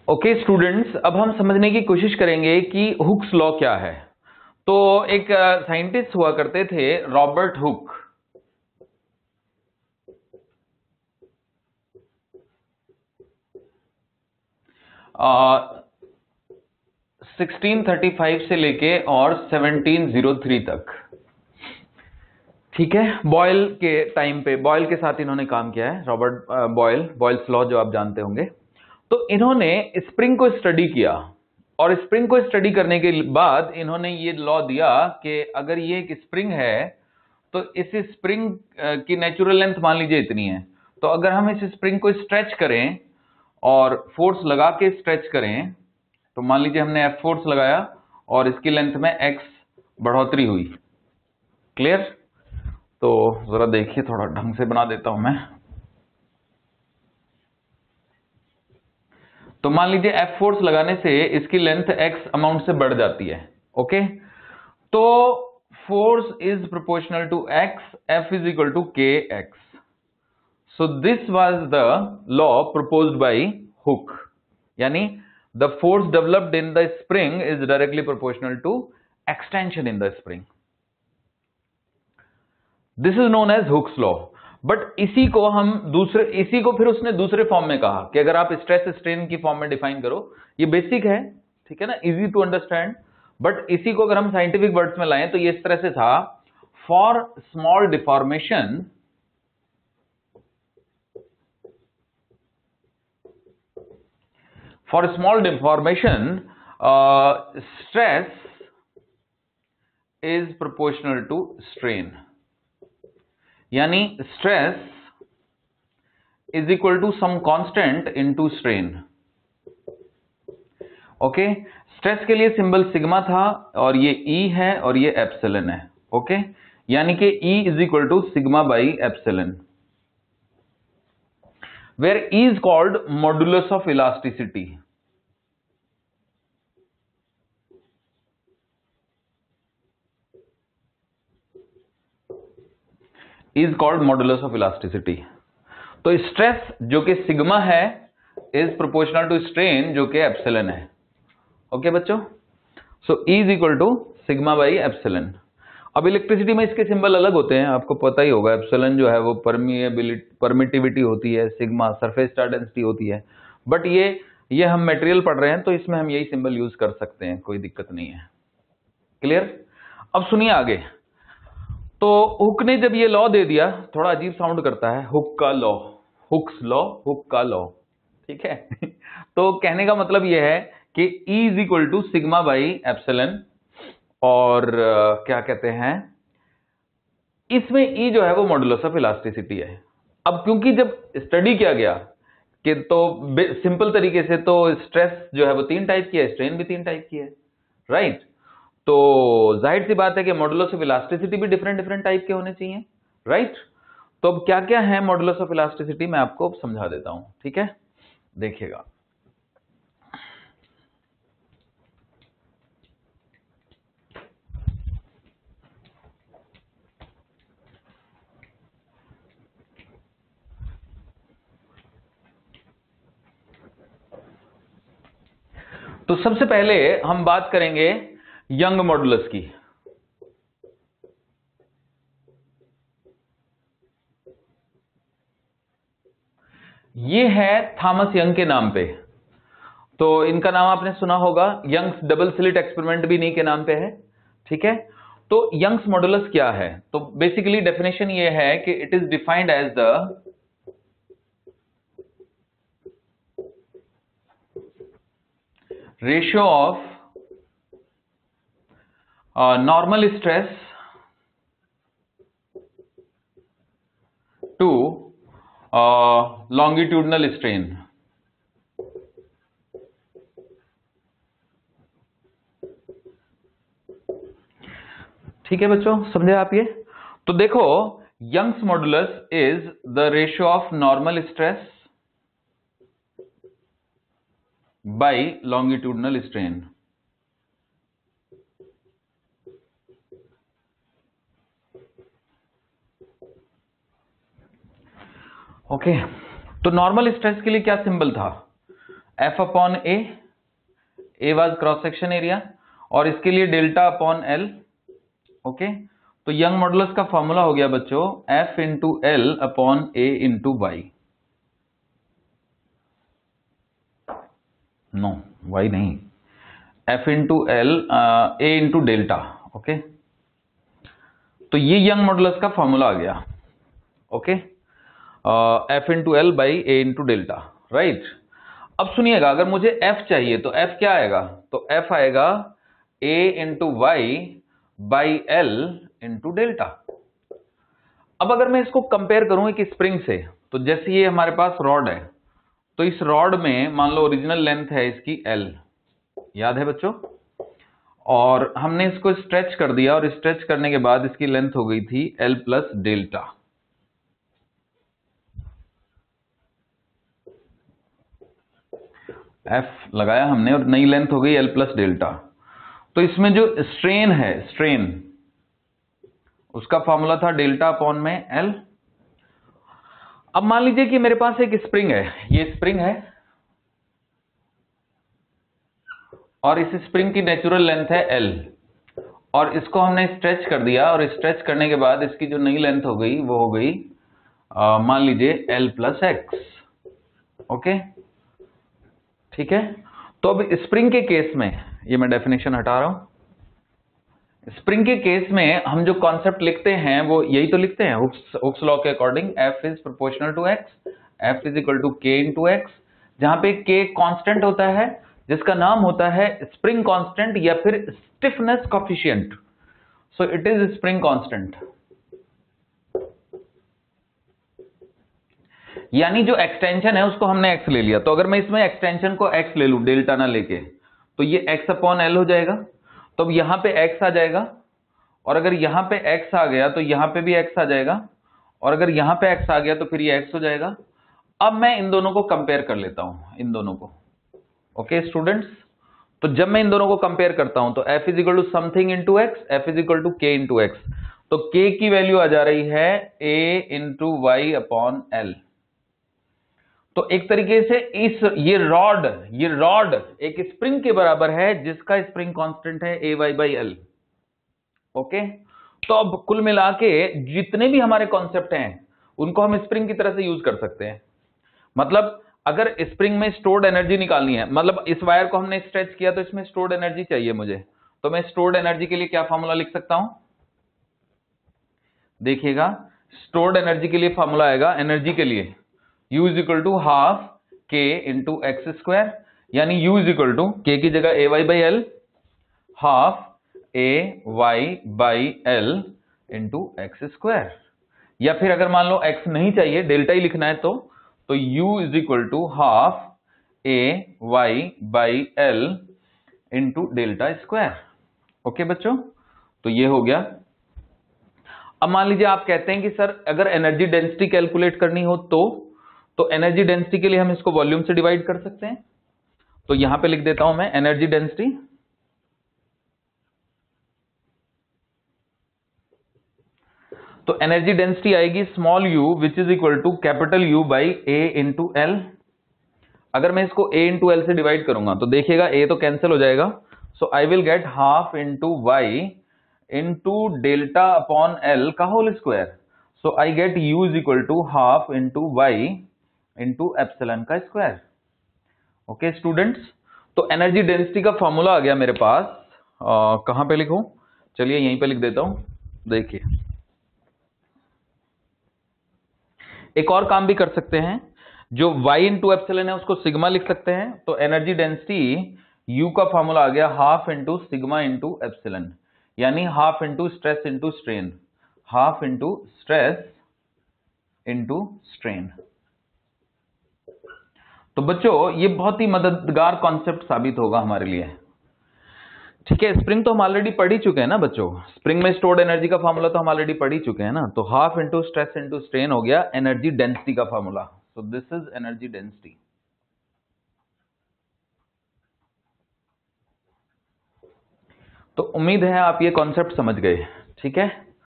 Okay students, अब हम समझने की कोशिश करेंगे कि हुक्स लॉ क्या है। तो एक साइंटिस्ट हुआ करते थे रॉबर्ट हुक। आ, 1635 से लेके और 1703 तक, ठीक है। बॉयल के टाइम पे, बॉयल के साथ इन्होंने काम किया है। रॉबर्ट बॉयल्स लॉ जो आप जानते होंगे। तो इन्होंने स्प्रिंग को स्टडी किया और स्प्रिंग को स्टडी करने के बाद इन्होंने ये लॉ दिया कि अगर ये एक स्प्रिंग है तो इस स्प्रिंग की नेचुरल लेंथ मान लीजिए इतनी है। तो अगर हम इस स्प्रिंग को स्ट्रेच करें और फोर्स लगा के स्ट्रेच करें तो मान लीजिए हमने एफ फोर्स लगाया और इसकी लेंथ में एक्स बढ़ोतरी हुई। क्लियर? तो जरा देखिए, थोड़ा ढंग से बना देता हूं मैं। तो मान लीजिए एफ फोर्स लगाने से इसकी लेंथ एक्स अमाउंट से बढ़ जाती है। ओके, तो force is proportional to X, F is equal to K X. So this was the law proposed by Hooke, यानी the force developed in the spring is directly proportional to extension in the spring. This is known as Hooke's law. But इसी को फिर उसने दूसरे form में कहा कि अगर आप स्ट्रेस स्ट्रेन की फॉर्म में डिफाइन करो। ये बेसिक है, ठीक है ना, इजी टू अंडरस्टैंड। बट इसी को अगर हम साइंटिफिक वर्ड्स में लाएं तो ये इस तरह से था: for small deformation, stress is proportional to strain, यानी stress is equal to some constant into strain. Okay, stress के लिए सिंबल सिग्मा था और ये ई है और ये एप्सिलन है। ओके, यानी कि E is equal to sigma by epsilon, where E is called modulus of elasticity. Is called modulus of elasticity. तो स्ट्रेस जो कि सिग्मा है इज प्रोपोर्शनल टू स्ट्रेन जो कि एप्सिलन है। ओके बच्चों, so E is equal to sigma by epsilon. अब electricity में इसके सिंबल अलग होते हैं, आपको पता ही होगा। एप्सिलन जो है वो परमिटिविटी होती है, सिग्मा सरफेस चार्ज डेंसिटी होती है। बट ये हम मटेरियल पढ़ रहे हैं तो इसमें हम यही सिंबल यूज कर सकते हैं, कोई दिक्कत नहीं है। क्लियर? अब सुनिए आगे। तो हुक ने जब ये लॉ दे दिया, थोड़ा अजीब साउंड करता है, हुक का लॉ, हुक्स लॉ, हुक का लॉ, ठीक है। तो कहने का मतलब यह है कि E is equal to sigma by epsilon, और क्या कहते हैं, इसमें E जो है वो मॉडुलस ऑफ इलास्टिसिटी है। अब क्योंकि जब स्टडी किया गया कि तो सिंपल तरीके से तो स्ट्रेस जो है वो 3 टाइप की है, स्ट्रेन भी 3 टाइप की है, राइट? तो जाहिर सी बात है कि मॉडुलस ऑफ इलास्टिसिटी भी डिफरेंट डिफरेंट टाइप के होने चाहिए, राइट? तो अब क्या क्या है मॉडुलस ऑफ इलास्टिसिटी, मैं आपको समझा देता हूं, ठीक है, देखिएगा। तो सबसे पहले हम बात करेंगे यंग मॉडुलस की। ये है थॉमस यंग के नाम पे। तो इनका नाम आपने सुना होगा, यंग्स डबल स्लिट एक्सपेरिमेंट भी इन्हीं के नाम पे है, ठीक है। तो यंग्स मॉडुलस क्या है? तो बेसिकली डेफिनेशन ये है कि it is defined as the ratio of normal stress to longitudinal strain. ठीक है बच्चों, समझे आप ये? तो देखो, Young's modulus is the ratio of normal stress by longitudinal strain. Okay, तो नॉर्मल स्ट्रेस के लिए क्या सिंबल था? F upon A was cross section area, और इसके लिए डेल्टा अपॉन एल। ओके, तो यंग मॉडुलस का फॉर्मूला हो गया बच्चों F इंटू एल अपॉन ए इंटू वाई। नो, वाई नहीं, F into L A into delta. Okay, तो ये यंग मॉडुलस का फॉर्मूला आ गया। Okay, F into L by A into delta, right. अब सुनिएगा, अगर मुझे F चाहिए तो F क्या आएगा, तो F आएगा A into Y by L into delta. अब अगर मैं इसको कंपेयर करूं एक स्प्रिंग से, तो जैसे ये हमारे पास रॉड है, तो इस रॉड में मान लो ओरिजिनल लेंथ है इसकी L, याद है बच्चों, और हमने इसको स्ट्रेच कर दिया, और स्ट्रेच करने के बाद इसकी लेंथ हो गई थी L प्लस डेल्टा। F लगाया हमने और नई लेंथ हो गई L प्लस डेल्टा। तो इसमें जो स्ट्रेन है, स्ट्रेन, उसका फॉर्मूला था डेल्टा अपॉन में L। अब मान लीजिए कि मेरे पास एक स्प्रिंग है, ये स्प्रिंग है, और इस स्प्रिंग की नेचुरल लेंथ है L, और इसको हमने स्ट्रेच कर दिया, और स्ट्रेच करने के बाद इसकी जो नई लेंथ हो गई वो हो गई मान लीजिए L प्लस एक्स। ओके, ठीक है। तो अब स्प्रिंग के केस में, ये मैं डेफिनेशन हटा रहा हूं, स्प्रिंग के केस में हम जो कॉन्सेप्ट लिखते हैं वो यही तो लिखते हैं, हुक्स लॉ के according F is proportional to x, F is equal to K into x, जहां पे K कांस्टेंट होता है जिसका नाम होता है स्प्रिंग कांस्टेंट या फिर stiffness coefficient. So it is spring constant, यानी जो एक्सटेंशन है उसको हमने x ले लिया। तो अगर मैं इसमें एक्सटेंशन को x ले लूं डेल्टा ना लेके, तो ये x अपॉन एल हो जाएगा। तो अब यहां पे x आ जाएगा, और अगर यहां पे x आ गया तो यहां पे भी x आ जाएगा, और अगर यहां पे x आ गया तो फिर ये x हो जाएगा। अब मैं इन दोनों को कंपेयर कर लेता हूं, इन दोनों को। ओके स्टूडेंट्स, तो जब मैं इन दोनों को कंपेयर करता हूं तो f is equal to something into x, F is equal to K into x. तो k की वैल्यू आ जा रही है a into Y upon L. तो एक तरीके से ये रॉड एक स्प्रिंग के बराबर है जिसका स्प्रिंग कांस्टेंट है ए वाई बाई एल। ओके, तो अब कुल मिला के जितने भी हमारे कॉन्सेप्ट हैं उनको हम स्प्रिंग की तरह से यूज कर सकते हैं। मतलब अगर स्प्रिंग में स्टोर्ड एनर्जी निकालनी है, मतलब इस वायर को हमने स्ट्रेच किया तो इसमें स्टोर्ड एनर्जी चाहिए मुझे, तो मैं स्टोर्ड एनर्जी के लिए क्या फॉर्मूला लिख सकता हूं, देखिएगा, स्टोर्ड एनर्जी के लिए फॉर्मूला आएगा, एनर्जी के लिए U is equal to half K into X square, यानी U is equal to K की जगह A Y by L, half A Y by L into X square. या फिर अगर मान लो x नहीं चाहिए, डेल्टा ही लिखना है, तो U is equal to half A Y by L into delta square. Okay बच्चों, तो ये हो गया। अब मान लीजिए आप कहते हैं कि सर अगर एनर्जी डेंसिटी कैलकुलेट करनी हो तो एनर्जी डेंसिटी के लिए हम इसको वॉल्यूम से डिवाइड कर सकते हैं। तो यहां पे लिख देता हूं मैं एनर्जी डेंसिटी, तो एनर्जी डेंसिटी आएगी small u which is equal to capital U by A into L. अगर मैं इसको a इंटू एल से डिवाइड करूंगा तो देखिएगा a तो कैंसिल हो जाएगा, so I will get half into Y into delta upon L का whole square. So I get u is equal to half into Y into epsilon का square. Okay students, तो energy density का formula आ गया मेरे पास। कहां पे लिखूं, चलिए यहीं पे लिख देता हूं। देखिए एक और काम भी कर सकते हैं, जो y इंटू एप्सिलॉन है उसको सिग्मा लिख सकते हैं। तो एनर्जी डेंसिटी U का फॉर्मूला आ गया half into sigma into epsilon, यानी half into stress into strain, half into stress into strain. तो बच्चों ये बहुत ही मददगार कॉन्सेप्ट साबित होगा हमारे लिए। ठीक है, स्प्रिंग तो हम ऑलरेडी पढ़ ही चुके हैं ना बच्चों, स्प्रिंग में स्टोर्ड एनर्जी का फॉर्मूला तो हम ऑलरेडी पढ़ ही चुके हैं ना। तो half into stress into strain हो गया एनर्जी डेंसिटी का formula. So this is energy density. तो उम्मीद है आप ये कॉन्सेप्ट समझ गए। ठीक है।